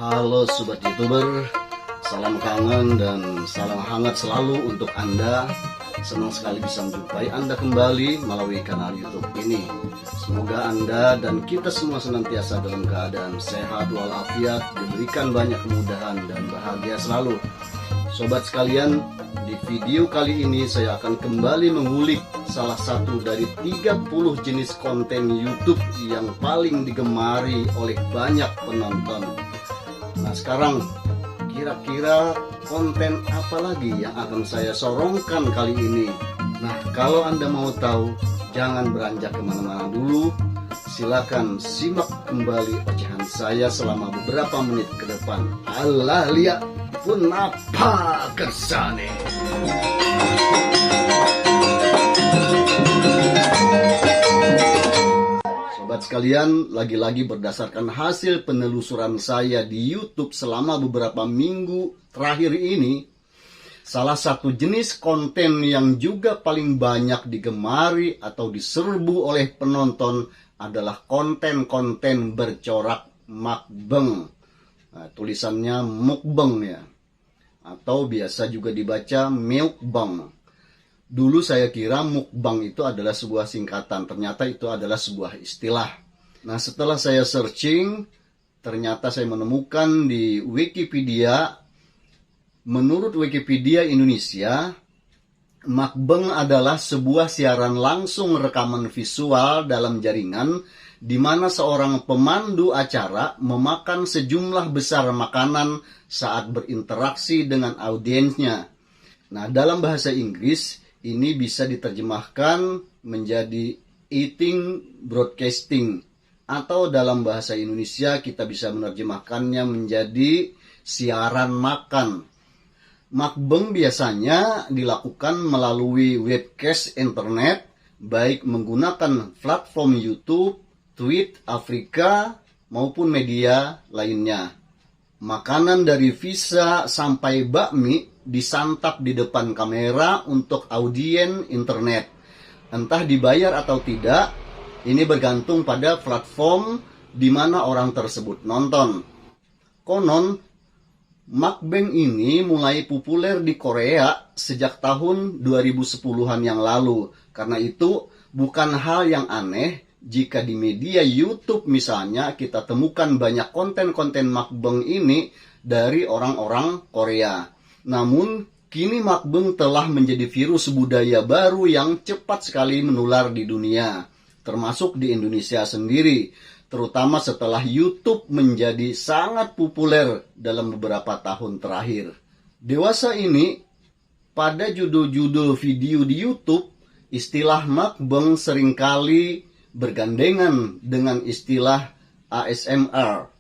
Halo Sobat YouTuber, salam kangen dan salam hangat selalu untuk Anda. Senang sekali bisa menjumpai Anda kembali melalui kanal YouTube ini. Semoga Anda dan kita semua senantiasa dalam keadaan sehat walafiat, diberikan banyak kemudahan dan bahagia selalu. Sobat sekalian, di video kali ini saya akan kembali mengulik salah satu dari 30 jenis konten YouTube yang paling digemari oleh banyak penonton. Nah, sekarang kira-kira konten apa lagi yang akan saya sorongkan kali ini? Nah, kalau Anda mau tahu, jangan beranjak kemana-mana dulu. Silakan simak kembali ocehan saya selama beberapa menit ke depan. Alah, lihat pun apa kersane. Sobat sekalian, lagi-lagi berdasarkan hasil penelusuran saya di YouTube selama beberapa minggu terakhir ini, salah satu jenis konten yang juga paling banyak digemari atau diserbu oleh penonton adalah konten-konten bercorak mukbang. Nah, tulisannya mukbang ya, atau biasa juga dibaca mukbang. Dulu saya kira mukbang itu adalah sebuah singkatan, ternyata itu adalah sebuah istilah. Nah, setelah saya searching, ternyata saya menemukan di Wikipedia, menurut Wikipedia Indonesia, mukbang adalah sebuah siaran langsung rekaman visual dalam jaringan di mana seorang pemandu acara memakan sejumlah besar makanan saat berinteraksi dengan audiensnya. Nah, dalam bahasa Inggris, ini bisa diterjemahkan menjadi eating broadcasting, atau dalam bahasa Indonesia kita bisa menerjemahkannya menjadi siaran makan. Mukbang biasanya dilakukan melalui webcast internet, baik menggunakan platform YouTube, Twitch, Afrika, maupun media lainnya. Makanan dari pizza sampai bakmi disantap di depan kamera untuk audiens internet. Entah dibayar atau tidak, ini bergantung pada platform di mana orang tersebut nonton. Konon, mukbang ini mulai populer di Korea sejak tahun 2010-an yang lalu. Karena itu, bukan hal yang aneh jika di media YouTube misalnya kita temukan banyak konten-konten mukbang ini dari orang-orang Korea. Namun, kini mukbang telah menjadi virus budaya baru yang cepat sekali menular di dunia, termasuk di Indonesia sendiri, terutama setelah YouTube menjadi sangat populer dalam beberapa tahun terakhir. Dewasa ini, pada judul-judul video di YouTube, istilah mukbang seringkali bergandengan dengan istilah ASMR,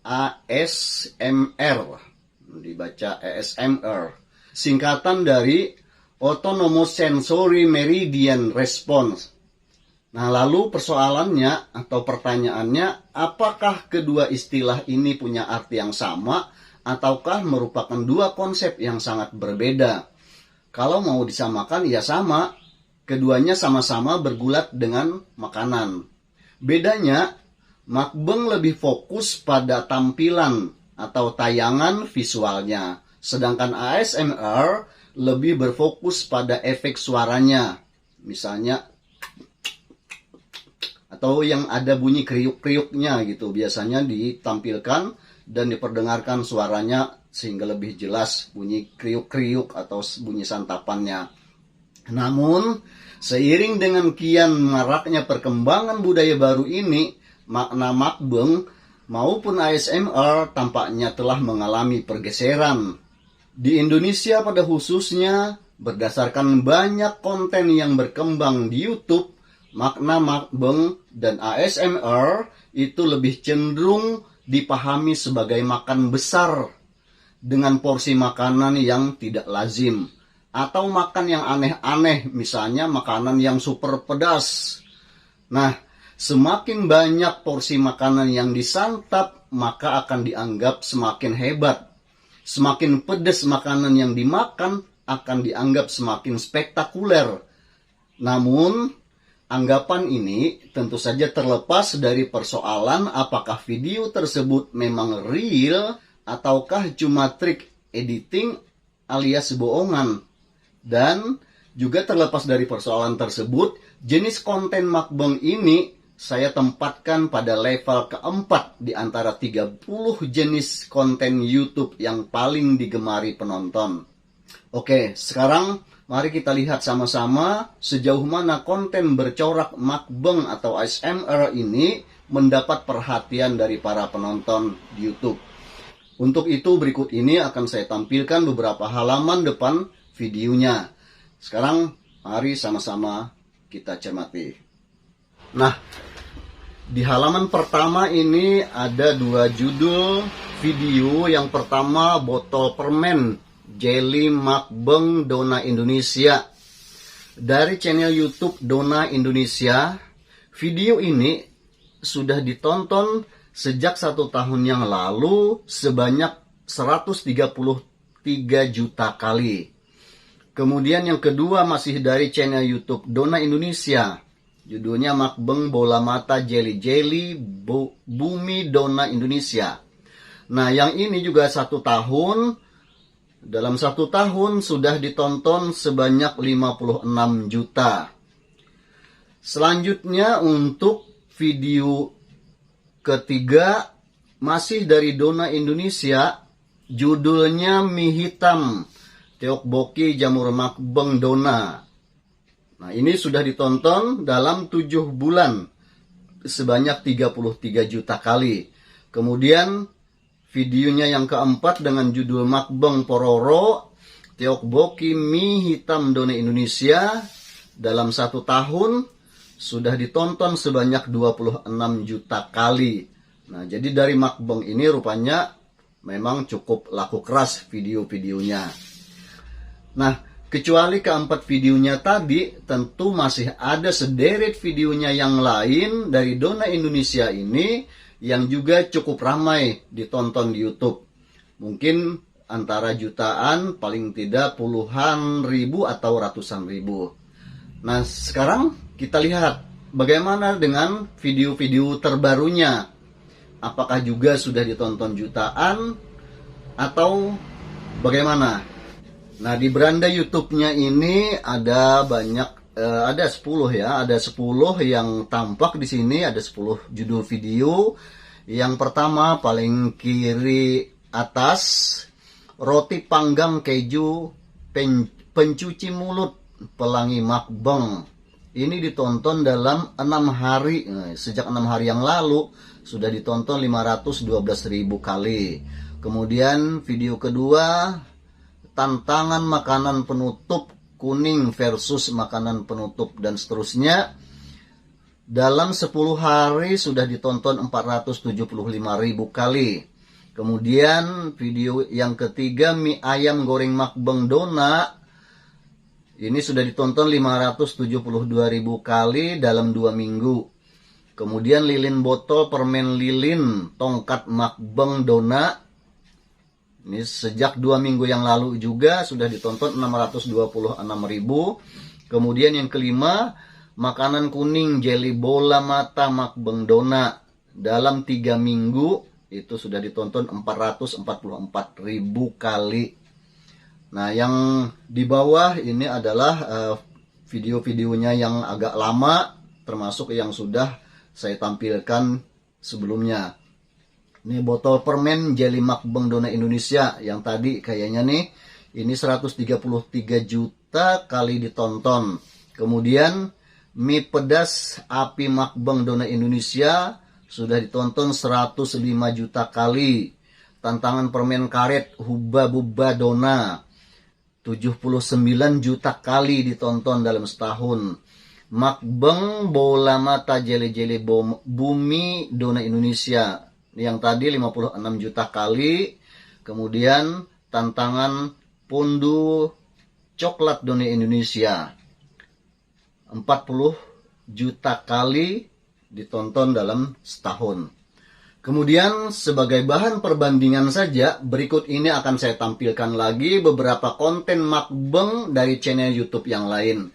dibaca ASMR, singkatan dari Autonomous Sensory Meridian Response. Nah, lalu persoalannya atau pertanyaannya, apakah kedua istilah ini punya arti yang sama ataukah merupakan dua konsep yang sangat berbeda? Kalau mau disamakan, ya sama. Keduanya sama-sama bergulat dengan makanan. Bedanya, mukbang lebih fokus pada tampilan atau tayangan visualnya, sedangkan ASMR lebih berfokus pada efek suaranya, misalnya atau yang ada bunyi kriuk-kriuknya gitu, biasanya ditampilkan dan diperdengarkan suaranya sehingga lebih jelas bunyi kriuk-kriuk atau bunyi santapannya. Namun, seiring dengan kian maraknya perkembangan budaya baru ini, makna mukbang maupun ASMR tampaknya telah mengalami pergeseran. Di Indonesia pada khususnya, berdasarkan banyak konten yang berkembang di YouTube, makna mukbang dan ASMR itu lebih cenderung dipahami sebagai makan besar dengan porsi makanan yang tidak lazim, atau makan yang aneh-aneh, misalnya makanan yang super pedas. Nah, semakin banyak porsi makanan yang disantap, maka akan dianggap semakin hebat. Semakin pedas makanan yang dimakan, akan dianggap semakin spektakuler. Namun, anggapan ini tentu saja terlepas dari persoalan apakah video tersebut memang real ataukah cuma trik editing alias bohongan? Dan juga terlepas dari persoalan tersebut, jenis konten mukbang ini saya tempatkan pada level keempat di antara 30 jenis konten YouTube yang paling digemari penonton. Oke, sekarang mari kita lihat sama-sama sejauh mana konten bercorak mukbang atau ASMR ini mendapat perhatian dari para penonton di YouTube. Untuk itu berikut ini akan saya tampilkan beberapa halaman depan videonya. Sekarang mari sama-sama kita cermati. Nah, di halaman pertama ini ada dua judul video. Yang pertama, botol permen jelly mukbang Dona Indonesia. Dari channel YouTube Dona Indonesia, video ini sudah ditonton sejak 1 tahun yang lalu sebanyak 133 juta kali. Kemudian yang kedua masih dari channel YouTube Dona Indonesia. Judulnya mukbang bola mata jelly bumi Dona Indonesia. Nah, yang ini juga 1 tahun. Dalam 1 tahun sudah ditonton sebanyak 56 juta. Selanjutnya untuk video ketiga masih dari Dona Indonesia. Judulnya mie hitam Tteokbokki jamur mukbang Dona. Nah, ini sudah ditonton dalam 7 bulan sebanyak 33 juta kali. Kemudian videonya yang keempat dengan judul mukbang Pororo Tteokbokki mie hitam Dona Indonesia, dalam 1 tahun sudah ditonton sebanyak 26 juta kali. Nah, jadi dari mukbang ini rupanya memang cukup laku keras video-videonya. Nah, kecuali keempat videonya tadi, tentu masih ada sederet videonya yang lain dari Dona Indonesia ini yang juga cukup ramai ditonton di YouTube. Mungkin antara jutaan, paling tidak puluhan ribu atau ratusan ribu. Nah, sekarang kita lihat bagaimana dengan video-video terbarunya. Apakah juga sudah ditonton jutaan atau bagaimana? Nah, di beranda YouTube-nya ini ada banyak, ada 10 ya, ada 10 yang tampak di sini, ada 10 judul video. Yang pertama paling kiri atas, roti panggang keju pencuci mulut pelangi mukbang. Ini ditonton dalam 6 hari, sejak 6 hari yang lalu sudah ditonton 512.000 kali. Kemudian video kedua, tantangan makanan penutup kuning versus makanan penutup dan seterusnya. Dalam 10 hari sudah ditonton 475.000 kali. Kemudian video yang ketiga, mie ayam goreng mukbang Dona. Ini sudah ditonton 572.000 kali dalam 2 minggu. Kemudian lilin botol permen lilin tongkat mukbang Dona. Ini sejak 2 minggu yang lalu juga sudah ditonton 626.000. Kemudian yang kelima, makanan kuning jelly bola mata mukbang Dona. Dalam 3 minggu itu sudah ditonton 444.000 kali. Nah, yang di bawah ini adalah video-videonya yang agak lama, termasuk yang sudah saya tampilkan sebelumnya. Ini botol permen jelly mukbang Dona Indonesia yang tadi kayaknya nih, ini 133 juta kali ditonton. Kemudian mie pedas api mukbang Dona Indonesia sudah ditonton 105 juta kali. Tantangan permen karet Hubba Bubba Dona 79 juta kali ditonton dalam setahun. Mukbang bola mata jelly bumi Dona Indonesia yang tadi 56 juta kali. Kemudian tantangan pundu coklat Dona Indonesia 40 juta kali ditonton dalam setahun. Kemudian sebagai bahan perbandingan saja, berikut ini akan saya tampilkan lagi beberapa konten mukbang dari channel YouTube yang lain.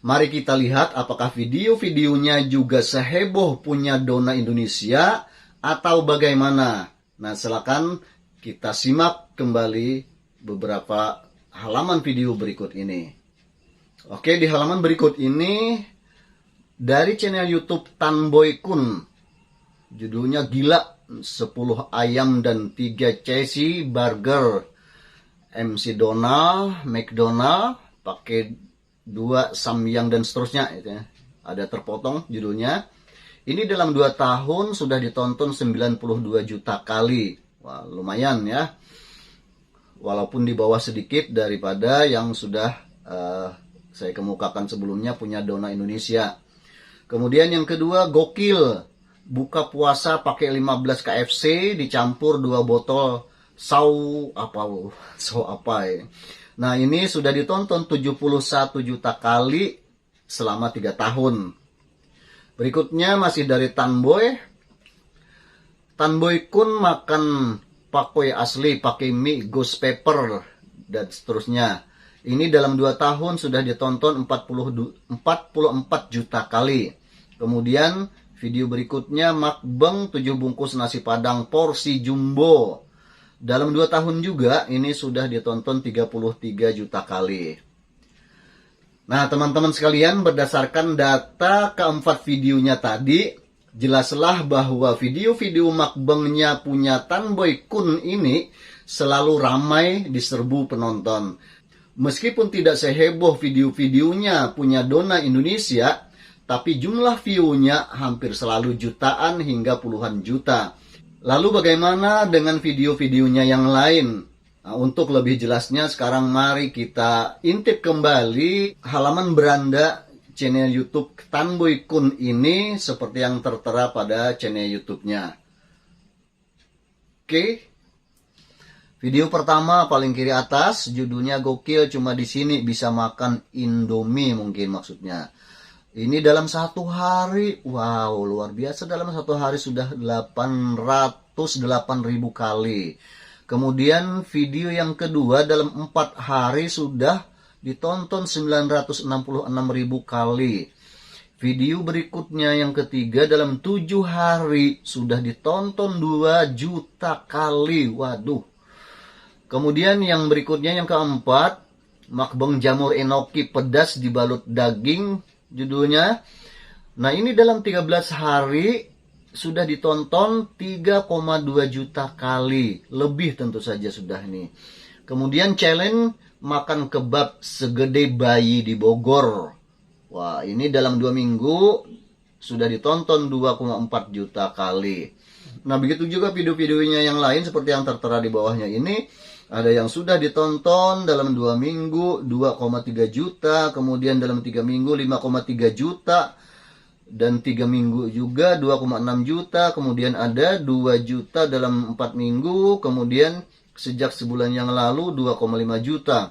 Mari kita lihat apakah video-videonya juga seheboh punya Dona Indonesia atau bagaimana. Nah, silakan kita simak kembali beberapa halaman video berikut ini. Oke, di halaman berikut ini dari channel YouTube Tanboy Kun. Judulnya gila, 10 ayam dan 3 chassis burger MC Donald, McDonald, pakai 2 Samyang dan seterusnya. Ada terpotong judulnya. Ini dalam 2 tahun sudah ditonton 92 juta kali. Wah, lumayan ya. Walaupun di bawah sedikit daripada yang sudah saya kemukakan sebelumnya punya Dona Indonesia. Kemudian yang kedua, gokil. Buka puasa pakai 15 KFC dicampur 2 botol sau apa ya. Nah, ini sudah ditonton 71 juta kali selama 3 tahun. Berikutnya masih dari Tanboy. Tanboy Kun makan pakcoy asli, pakai mie, ghost pepper, dan seterusnya. Ini dalam 2 tahun sudah ditonton 44 juta kali. Kemudian video berikutnya mukbang 7 bungkus nasi padang porsi jumbo. Dalam 2 tahun juga ini sudah ditonton 33 juta kali. Nah, teman-teman sekalian, berdasarkan data keempat videonya tadi, jelaslah bahwa video-video mukbangnya punya Tanboy Kun ini selalu ramai diserbu penonton. Meskipun tidak seheboh video-videonya punya Dona Indonesia, tapi jumlah view-nya hampir selalu jutaan hingga puluhan juta. Lalu bagaimana dengan video-videonya yang lain? Nah, untuk lebih jelasnya sekarang mari kita intip kembali halaman beranda channel YouTube Tanboy Kun ini seperti yang tertera pada channel YouTube-nya. Oke. Video pertama paling kiri atas, judulnya gokil, cuma di sini bisa makan Indomie mungkin maksudnya. Ini dalam 1 hari, wow, luar biasa, dalam 1 hari sudah 808.000 kali. Kemudian video yang kedua dalam 4 hari sudah ditonton 966.000 kali. Video berikutnya yang ketiga dalam 7 hari sudah ditonton 2 juta kali. Waduh. Kemudian yang berikutnya yang keempat, mukbang jamur enoki pedas dibalut daging judulnya. Nah, ini dalam 13 hari sudah ditonton 3,2 juta kali. Lebih tentu saja sudah nih. Kemudian challenge makan kebab segede bayi di Bogor. Wah, ini dalam 2 minggu sudah ditonton 2,4 juta kali. Nah, begitu juga video-videonya yang lain seperti yang tertera di bawahnya ini. Ada yang sudah ditonton dalam 2 minggu 2,3 juta. Kemudian dalam 3 minggu 5,3 juta. Dan 3 minggu juga 2,6 juta. Kemudian ada 2 juta dalam 4 minggu. Kemudian sejak sebulan yang lalu 2,5 juta.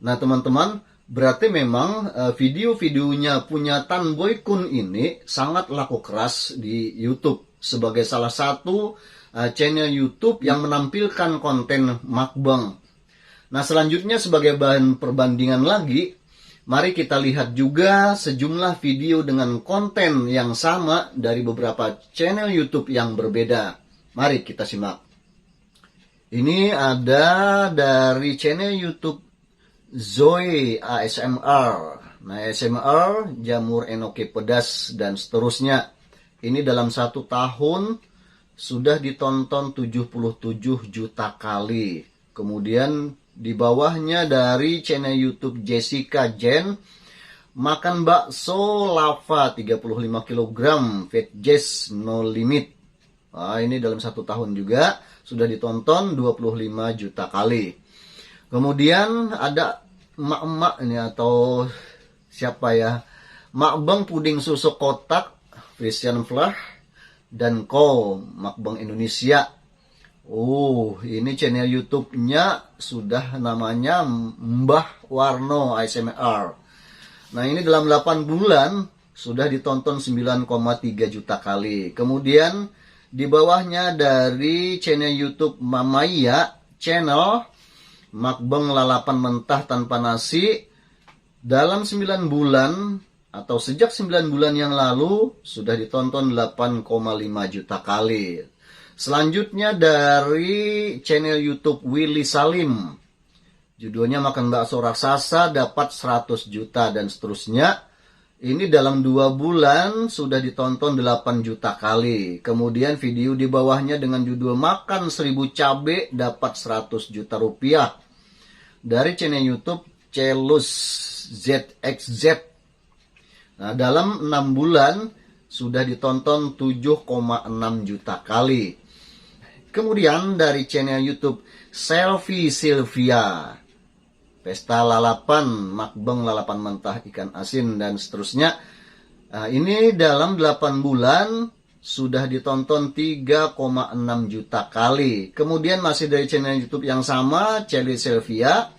Nah, teman-teman, berarti memang video-videonya punya Tanboy Kun ini sangat laku keras di YouTube. Sebagai salah satu channel YouTube yang menampilkan konten mukbang. Nah, selanjutnya sebagai bahan perbandingan lagi, mari kita lihat juga sejumlah video dengan konten yang sama dari beberapa channel YouTube yang berbeda. Mari kita simak. Ini ada dari channel YouTube Zoe ASMR. Nah, ASMR, jamur enoki pedas, dan seterusnya. Ini dalam 1 tahun sudah ditonton 77 juta kali. Kemudian di bawahnya dari channel YouTube Jessica Jen, makan bakso lava 35 kg, Fat Jess No Limit. Nah, ini dalam 1 tahun juga sudah ditonton 25 juta kali. Kemudian ada emak-emak ini atau siapa ya, mukbang puding susu kotak, Christian Flah, dan mukbang Indonesia. Ini channel YouTube-nya sudah namanya Mbah Warno ASMR. Nah, ini dalam 8 bulan sudah ditonton 9,3 juta kali. Kemudian di bawahnya dari channel YouTube Mamaya channel, mukbang lalapan mentah tanpa nasi. Dalam 9 bulan atau sejak 9 bulan yang lalu sudah ditonton 8,5 juta kali. Selanjutnya dari channel YouTube Willy Salim. Judulnya Makan Bakso Raksasa Dapat 100 Juta dan seterusnya. Ini dalam 2 bulan sudah ditonton 8 juta kali. Kemudian video di bawahnya dengan judul Makan 1000 Cabe Dapat 100 Juta Rupiah. Dari channel YouTube Celus ZXZ. Nah, dalam 6 bulan sudah ditonton 7,6 juta kali. Kemudian dari channel YouTube Selfie Sylvia. Pesta lalapan, makbeng lalapan mentah ikan asin dan seterusnya. Nah, ini dalam 8 bulan sudah ditonton 3,6 juta kali. Kemudian masih dari channel YouTube yang sama, Celi Sylvia,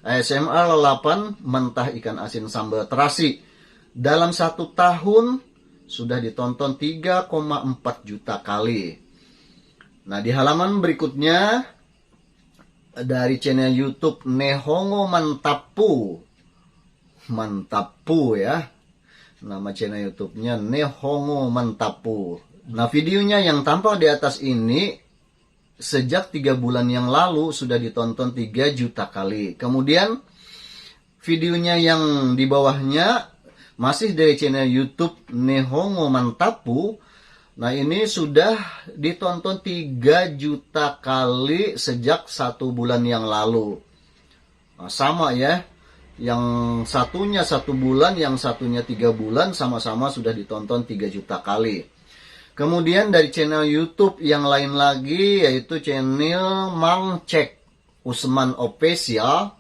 ASMR lalapan mentah ikan asin sambal terasi. Dalam 1 tahun sudah ditonton 3,4 juta kali. Nah, di halaman berikutnya dari channel YouTube Nehongo Mantapu. Mantapu ya. Nama channel YouTube-nya Nehongo Mantapu. Nah, videonya yang tampak di atas ini sejak 3 bulan yang lalu sudah ditonton 3 juta kali. Kemudian videonya yang di bawahnya masih dari channel YouTube Nehongo Mantapu. Nah, ini sudah ditonton 3 juta kali sejak 1 bulan yang lalu. Nah, sama ya. Yang satunya 1 bulan, yang satunya 3 bulan, sama-sama sudah ditonton 3 juta kali. Kemudian dari channel YouTube yang lain lagi, yaitu channel Mang Cek Usman Official.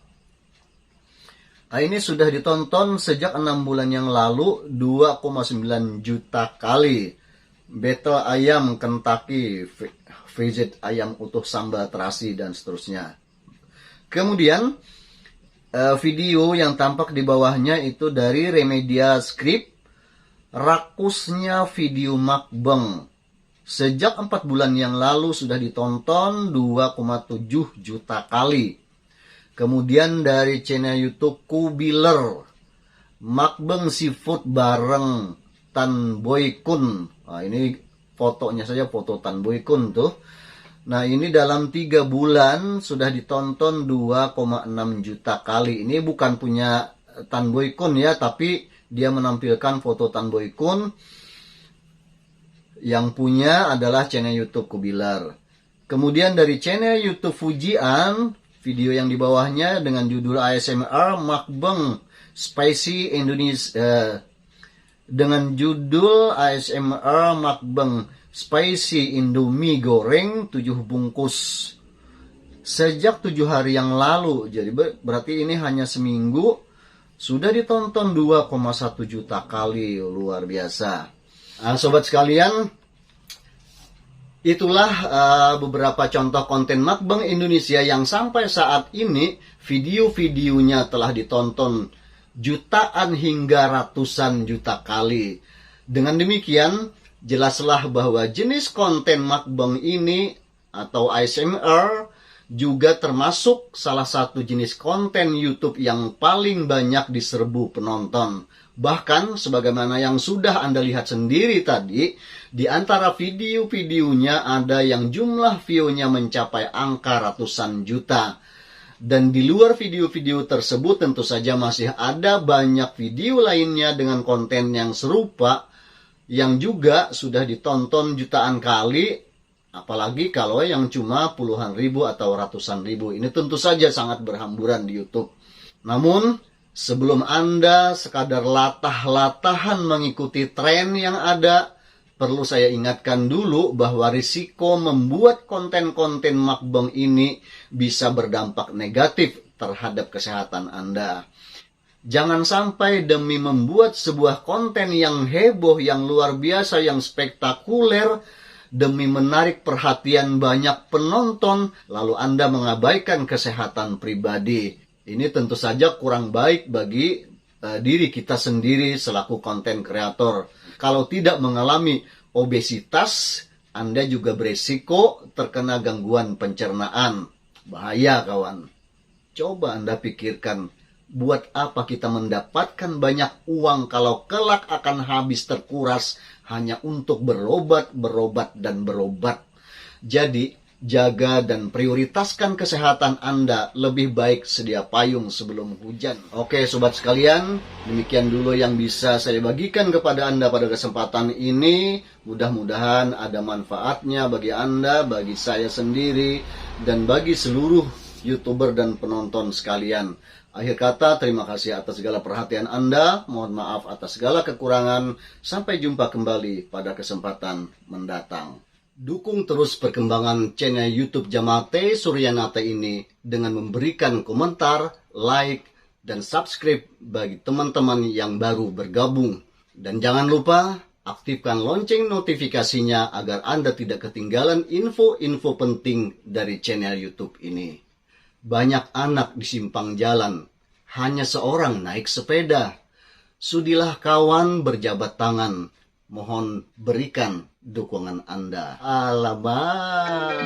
Nah, ini sudah ditonton sejak 6 bulan yang lalu 2,9 juta kali. Battle ayam Kentucky, VZ ayam utuh sambal terasi dan seterusnya. Kemudian video yang tampak di bawahnya itu dari Remedia Script, rakusnya video mukbang. Sejak 4 bulan yang lalu sudah ditonton 2,7 juta kali. Kemudian dari channel YouTube Kubiler, mukbang seafood bareng Tan Boy Kun. Nah, ini fotonya saja, foto Tan Boy Kun tuh. Nah, ini dalam 3 bulan sudah ditonton 2,6 juta kali. Ini bukan punya Tan Boy Kun ya, tapi dia menampilkan foto Tan Boy Kun. Yang punya adalah channel YouTube Kubilar. Kemudian dari channel YouTube Fujian, video yang di bawahnya dengan judul ASMR Mukbang Spicy Indonesia. Dengan judul ASMR Mukbang Spicy Indomie Goreng 7 bungkus. Sejak 7 hari yang lalu. Jadi berarti ini hanya seminggu. Sudah ditonton 2,1 juta kali. Luar biasa. Nah, sobat sekalian, itulah beberapa contoh konten mukbang Indonesia yang sampai saat ini video-videonya telah ditonton jutaan hingga ratusan juta kali. Dengan demikian, jelaslah bahwa jenis konten mukbang ini atau ASMR juga termasuk salah satu jenis konten YouTube yang paling banyak diserbu penonton. Bahkan, sebagaimana yang sudah Anda lihat sendiri tadi, di antara video-videonya ada yang jumlah view-nya mencapai angka ratusan juta. Dan di luar video-video tersebut tentu saja masih ada banyak video lainnya dengan konten yang serupa yang juga sudah ditonton jutaan kali, apalagi kalau yang cuma puluhan ribu atau ratusan ribu. Ini tentu saja sangat berhamburan di YouTube. Namun, sebelum Anda sekadar latah-latahan mengikuti tren yang ada, perlu saya ingatkan dulu bahwa risiko membuat konten-konten mukbang ini bisa berdampak negatif terhadap kesehatan Anda. Jangan sampai demi membuat sebuah konten yang heboh, yang luar biasa, yang spektakuler, demi menarik perhatian banyak penonton, lalu Anda mengabaikan kesehatan pribadi. Ini tentu saja kurang baik bagi diri kita sendiri selaku konten kreator. Kalau tidak mengalami obesitas, Anda juga beresiko terkena gangguan pencernaan. Bahaya, kawan. Coba Anda pikirkan, buat apa kita mendapatkan banyak uang kalau kelak akan habis terkuras hanya untuk berobat, dan berobat. Jadi, jaga dan prioritaskan kesehatan Anda, lebih baik sedia payung sebelum hujan. Oke sobat sekalian, demikian dulu yang bisa saya bagikan kepada Anda pada kesempatan ini. Mudah-mudahan ada manfaatnya bagi Anda, bagi saya sendiri, dan bagi seluruh YouTuber dan penonton sekalian. Akhir kata, terima kasih atas segala perhatian Anda. Mohon maaf atas segala kekurangan. Sampai jumpa kembali pada kesempatan mendatang. Dukung terus perkembangan channel YouTube Jamal T. Suryanata ini dengan memberikan komentar, like, dan subscribe bagi teman-teman yang baru bergabung. Dan jangan lupa aktifkan lonceng notifikasinya agar Anda tidak ketinggalan info-info penting dari channel YouTube ini. Banyak anak di simpang jalan, hanya seorang naik sepeda. Sudilah kawan berjabat tangan. Mohon berikan dukungan Anda. Alamak.